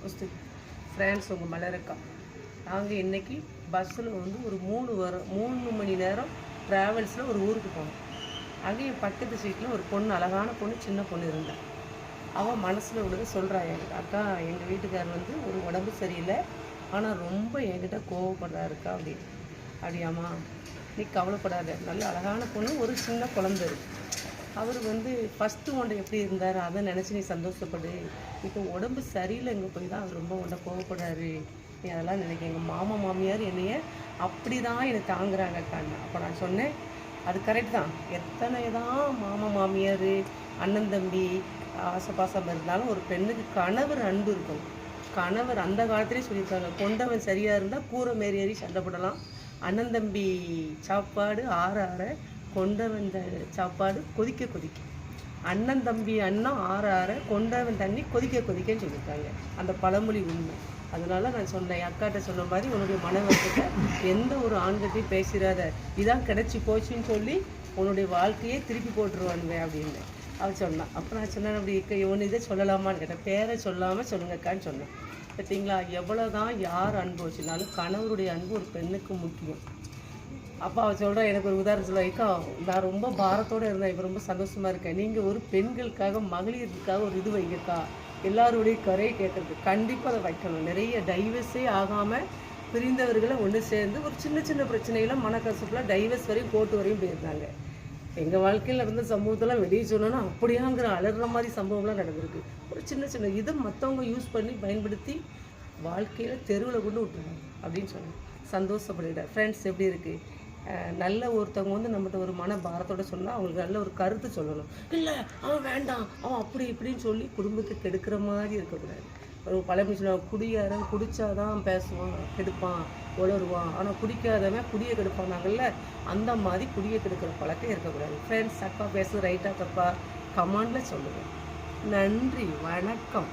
First friends உங்கள் மலரக்கா. நாங்கள் இன்றைக்கி பஸ்ஸில் வந்து ஒரு 3 மணி நேரம் ட்ராவல்ஸில் ஒரு ஊருக்கு போனோம். அங்கே என் பக்கத்து சீட்டில் ஒரு பொண்ணு, அழகான பொண்ணு, சின்ன பொண்ணு இருந்தாள். அவள் மனசில் உள்ளதை சொல்கிறா என்கிட்ட, அக்கா எங்கள் வீட்டுக்காரர் வந்து ஒரு உடம்பு சரியில்லை, ஆனால் ரொம்ப என்கிட்ட கோவப்படுறாருக்கா அப்படின்னு. அப்படியாம்மா, நீ கவலைப்படாத, நல்ல அழகான பொண்ணு, ஒரு சின்ன குழந்தை இருக்குது. அவர் வந்து ஃபஸ்ட்டு உன்னை எப்படி இருந்தார் அதை நினச்சி நீ சந்தோஷப்படு. இப்போ உடம்பு சரியில்லைங்க போய் தான் அவர் ரொம்ப உன்னை கோவப்படுறாரு. நீ அதெல்லாம் நினைக்க. எங்கள் மாமா மாமியார் என்னைய அப்படி தான் என்னை தாங்குறாங்க அக்கான்னு. அப்போ நான் சொன்னேன், அது கரெக்ட் தான். எத்தனை தான் மாமா மாமியார் அண்ணன் தம்பி ஆசைப்பாசம் இருந்தாலும் ஒரு பெண்ணுக்கு கணவர் அன்பு இருக்கும். கணவர் அந்த காலத்திலே சொல்லியிருக்காங்க, கொண்டவன் சரியாக இருந்தால் கூரை மேறி ஏறி சண்டை போடலாம். அண்ணன் தம்பி சாப்பாடு ஆற ஆற, கொண்டவன் சாப்பாடு கொதிக்க கொதிக்க. அண்ணன் தம்பி அண்ணன் ஆற ஆற, கொண்டவன் தண்ணி கொதிக்க கொதிக்கன்னு சொல்லியிருக்காங்க. அந்த பழமொழி உண்மை. அதனால நான் சொன்னேன், அக்காட்ட சொன்ன மாதிரி உன்னுடைய மனவர்த்தத்தை எந்த ஒரு ஆண்கிட்டையும் பேசிடாத, இதான் கிடச்சி போச்சுன்னு சொல்லி உன்னுடைய வாழ்க்கையே திருப்பி போட்டுருவானுங்க அப்படின்னு அவள் சொன்னான். அப்போ நான் சொன்னேன், அப்படி ஒன்று இதை சொல்லலாமான்னு கேட்டேன். பேரை சொல்லாமல் சொல்லுங்கக்கான்னு சொன்னேன். பார்த்தீங்களா, எவ்வளோ தான் யார் அன்பு வச்சுனாலும் கணவருடைய அன்பு ஒரு பெண்ணுக்கு முக்கியம். அப்போ அவள் சொல்கிறா, எனக்கு ஒரு உதாரணம் சொல்ல, ஐக்கா நான் ரொம்ப பாரத்தோடு இருந்தேன், இப்போ ரொம்ப சந்தோஷமாக இருக்கேன். நீங்கள் ஒரு பெண்களுக்காக மகளிருக்காக ஒரு இது வைங்கக்கா, எல்லாருடைய கரையை கேட்குறது. கண்டிப்பாக அதை வைக்கணும். நிறைய டைவர்ஸே ஆகாமல் பிரிந்தவர்களை ஒன்று சேர்ந்து ஒரு சின்ன சின்ன பிரச்சனைகளை மனக்கசப்பில் டைவர்ஸ் வரையும் கோர்ட்டு வரையும் போயிருந்தாங்க. எங்கள் வாழ்க்கையில் இருந்த சம்பவத்தெல்லாம் வெளியே சொன்னோன்னா அப்படியாங்கிற அலறுற மாதிரி சம்பவம்லாம் நடந்திருக்கு. ஒரு சின்ன சின்ன இதை மற்றவங்க யூஸ் பண்ணி பயன்படுத்தி வாழ்க்கையில் தெருவில் கொண்டு விட்டுருவாங்க அப்படின்னு சொன்னேன். சந்தோஷப்படுகிறேன். ஃப்ரெண்ட்ஸ் எப்படி இருக்குது? நல்ல ஒருத்தவங்க வந்து நம்மகிட்ட ஒரு மன பாரத்தோடு சொன்னால் அவங்களுக்கு நல்ல ஒரு கருத்து சொல்லணும். இல்லை அவன் வேண்டாம், அவன் அப்படி இப்படின்னு சொல்லி குடும்பத்தை கெடுக்கிற மாதிரி இருக்கக்கூடாது. ஒரு பழமொழி சொல்லுவாங்க, குடியாரன் குடித்தாதான் பேசுவான், கெடுப்பான், உளருவான், ஆனால் குடிக்காதவன் குடியை கெடுப்பானாங்கல்ல, அந்த மாதிரி குடியை கெடுக்கிற பழக்கம் இருக்கக்கூடாது. ஃப்ரெண்ட்ஸ், அக்கா பேசுகிறது ரைட்டாக தப்பா கமெண்டில் சொல்லுங்கள். நன்றி, வணக்கம்.